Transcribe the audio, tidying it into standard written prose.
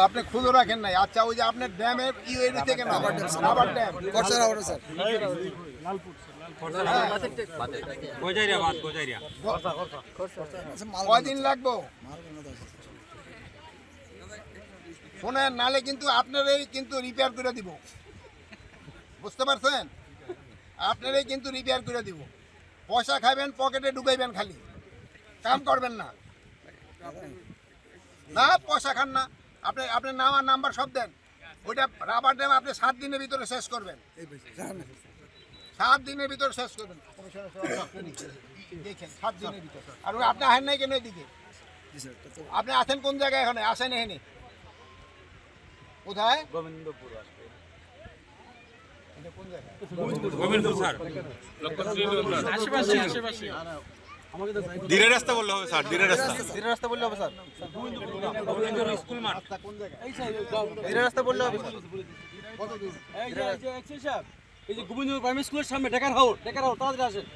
আপনি খুদো রাখেন নাই। আচ্ছা ওই যে আপনার ড্যামের এরি থেকে না রাবার ড্যাম কয়দিন লাগবো শোনেন, নালে কিন্তু আপনারই কিন্তু রিপেয়ার করে দিব, বুঝতে পারছেন? আপনারই কিন্তু রিপেয়ার করে দিব। পয়সা খাইবেন, পকেটে ঢুকাইবেন, খালি কাম করবেন না। না পয়সা খান না। আপনি আপনার নাম আর নাম্বার সব দেন। ওইটা রাবার ড্যাম আপনি 7 দিনের ভিতরে শেষ করবেন। 7 দিনের ভিতরে শেষ করবেন। দেখেন 7 দিনের ভিতরে। আর আপনি আসেন নাই কেন এদিকে? আপনি আছেন কোন জায়গায়? এখানে আসেন। এখানে কোথায়? গোবিন্দপুর। এটা কোন জায়গা? গোবিন্দপুর স্যার। আশেপাশে। ধীরে রাস্তা বললে হবে স্যার, ধীরে রাস্তা বললে হবে স্যার। গোবিন্দপুর স্কুল মাঠ। কোন জায়গায়? ধীরে রাস্তা বললে হবে কত দূর? এই যে এক্সেল সাহেব, এই যে গোবিন্দপুর প্রাইমারি স্কুলের সামনে টেকার হাওর তাড়াতাড়ি আসেন।